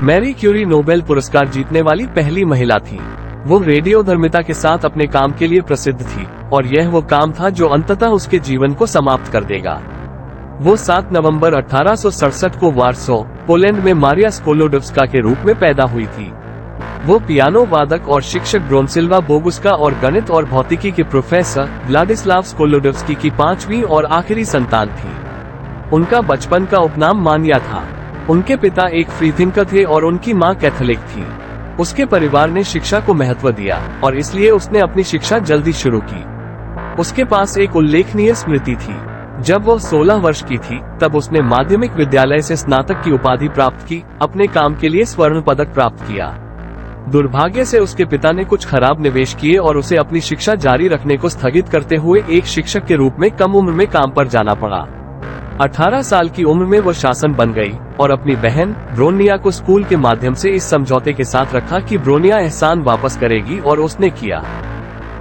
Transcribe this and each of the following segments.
Marie Curie Nobel पुरस्कार जीतने वाली पहली महिला थी। वो रेडियोधर्मिता के साथ अपने काम के लिए प्रसिद्ध थी और यह वो काम था जो अंततः उसके जीवन को समाप्त कर देगा। वो 7 नवंबर 1867 को वार्सो, पोलैंड में मारिया स्कोलोडव्स्का के रूप में पैदा हुई थी। वो पियानो वादक और शिक्षक ब्रोनसिल्वा बोगुस्का और गणित और भौतिकी के प्रोफेसर व्लादिस्लाव स्कोलोडव्स्की की 5वीं और आखिरी संतान थी। उनका बचपन का उपनाम मानिया था। उनके पिता एक फ्रीथिंकर थे और उनकी मां कैथोलिक थी। उसके परिवार ने शिक्षा को महत्व दिया और इसलिए उसने अपनी शिक्षा जल्दी शुरू की। उसके पास एक उल्लेखनीय स्मृति थी। जब वो 16 वर्ष की थी तब उसने माध्यमिक विद्यालय से स्नातक की उपाधि प्राप्त की, अपने काम के लिए स्वर्ण पदक प्राप्त किया। दुर्भाग्य से उसके पिता ने कुछ खराब निवेश किए और उसे अपनी शिक्षा जारी रखने को स्थगित करते हुए एक शिक्षक के रूप में कम उम्र में काम पर जाना पड़ा। 18 साल की उम्र में वो शासन बन गई और अपनी बहन ब्रोनिया को स्कूल के माध्यम से इस समझौते के साथ रखा कि ब्रोनिया एहसान वापस करेगी, और उसने किया।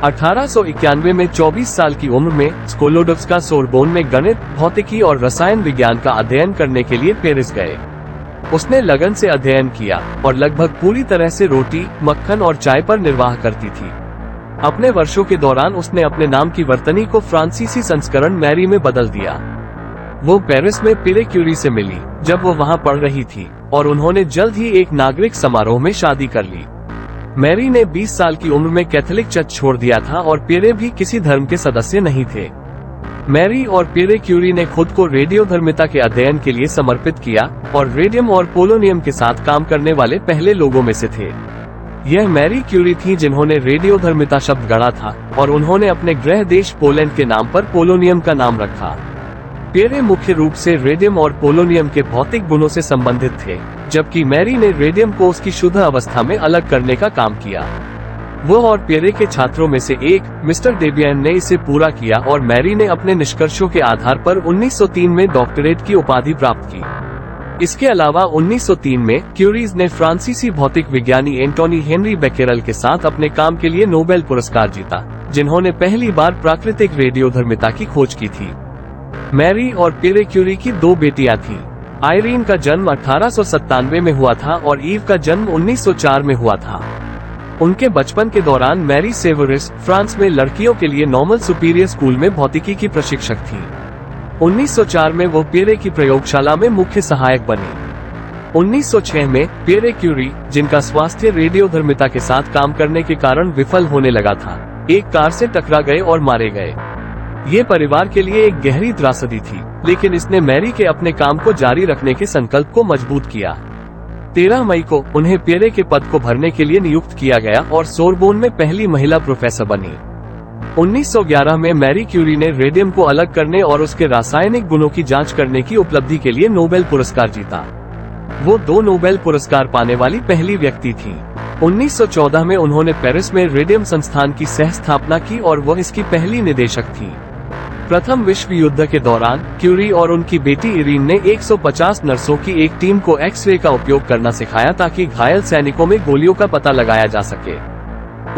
1891 में 24 साल की उम्र में स्कोलोडव्स्का सोरबोन में गणित, भौतिकी और रसायन विज्ञान का अध्ययन करने के लिए पेरिस गए। उसने लगन से अध्ययन किया और लगभग पूरी तरह से रोटी, मक्खन और चाय पर निर्वाह करती थी। अपने वर्षों के दौरान उसने अपने नाम की वर्तनी को फ्रांसीसी संस्करण मैरी में बदल दिया। वो पेरिस में पिरे क्यूरी से मिली जब वो वहाँ पढ़ रही थी और उन्होंने जल्द ही एक नागरिक समारोह में शादी कर ली। मैरी ने 20 साल की उम्र में कैथोलिक चर्च छोड़ दिया था और पिरे भी किसी धर्म के सदस्य नहीं थे। मैरी और पिरे क्यूरी ने खुद को रेडियोधर्मिता के अध्ययन के लिए समर्पित किया और रेडियम और पोलोनियम के साथ काम करने वाले पहले लोगों में से थे। यह मैरी क्यूरी थी जिन्होंने रेडियोधर्मिता शब्द गढ़ा था और उन्होंने अपने गृह देश पोलैंड के नाम पर पोलोनियम का नाम रखा। पिरे मुख्य रूप से रेडियम और पोलोनियम के भौतिक गुणों से संबंधित थे, जबकि मैरी ने रेडियम को उसकी शुद्ध अवस्था में अलग करने का काम किया। वो और पिरे के छात्रों में से एक, मिस्टर डेबियन ने इसे पूरा किया और मैरी ने अपने निष्कर्षों के आधार पर 1903 में डॉक्टरेट की उपाधि प्राप्त की। इसके अलावा 1903 में क्यूरीज ने फ्रांसीसी भौतिक विज्ञानी एंटोनी हेनरी बेकेरेल के साथ अपने काम के लिए नोबेल पुरस्कार जीता, जिन्होंने पहली बार प्राकृतिक रेडियोधर्मिता की खोज की थी। मैरी और पिरे क्यूरी की 2 बेटियां थीं। आयरीन का जन्म 1897 में हुआ था और ईव का जन्म 1904 में हुआ था। उनके बचपन के दौरान मैरी सेवरिस, फ्रांस में लड़कियों के लिए नॉर्मल सुपीरियर स्कूल में भौतिकी की प्रशिक्षक थी। 1904 में वो पिरे की प्रयोगशाला में मुख्य सहायक बनी। 1906 में पिरे क्यूरी, जिनका स्वास्थ्य रेडियोधर्मिता के साथ काम करने के कारण विफल होने लगा था, एक कार से टकरा गए और मारे गए। ये परिवार के लिए एक गहरी त्रासदी थी, लेकिन इसने मैरी के अपने काम को जारी रखने के संकल्प को मजबूत किया। 13 मई को उन्हें पिरे के पद को भरने के लिए नियुक्त किया गया और सोरबोन में पहली महिला प्रोफेसर बनी। 1911 में मैरी क्यूरी ने रेडियम को अलग करने और उसके रासायनिक गुणों की जांच करने की उपलब्धि के लिए नोबेल पुरस्कार जीता। वो 2 नोबेल पुरस्कार पाने वाली पहली व्यक्ति थी। 1914 में उन्होंने पेरिस में रेडियम संस्थान की सह स्थापना की और वो इसकी पहली निदेशक थी। प्रथम विश्व युद्ध के दौरान क्यूरी और उनकी बेटी इरीन ने 150 नर्सों की एक टीम को एक्स-रे का उपयोग करना सिखाया ताकि घायल सैनिकों में गोलियों का पता लगाया जा सके।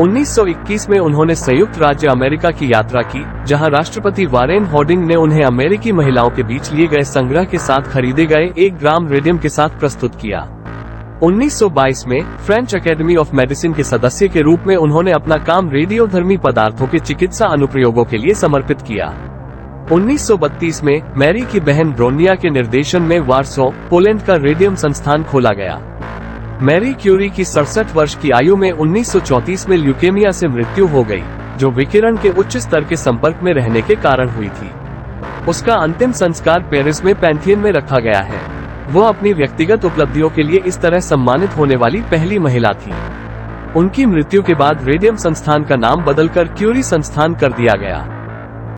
1921 में उन्होंने संयुक्त राज्य अमेरिका की यात्रा की, जहां राष्ट्रपति वारेन हॉर्डिंग ने उन्हें अमेरिकी महिलाओं के बीच लिए गए संग्रह के साथ खरीदे गए 1 ग्राम रेडियम के साथ प्रस्तुत किया। 1922 में फ्रेंच एकेडमी ऑफ मेडिसिन के सदस्य के रूप में उन्होंने अपना काम रेडियोधर्मी पदार्थों के चिकित्सा अनुप्रयोगों के लिए समर्पित किया। 1932 में मैरी की बहन ब्रोनिया के निर्देशन में वार्सो, पोलैंड का रेडियम संस्थान खोला गया। मैरी क्यूरी की 67 वर्ष की आयु में 1934 में ल्यूकेमिया से मृत्यु हो गई, जो विकिरण के उच्च स्तर के संपर्क में रहने के कारण हुई थी। उसका अंतिम संस्कार पेरिस में पैंथियन में रखा गया है। वो अपनी व्यक्तिगत उपलब्धियों के लिए इस तरह सम्मानित होने वाली पहली महिला थी। उनकी मृत्यु के बाद रेडियम संस्थान का नाम बदलकर क्यूरी संस्थान कर दिया गया।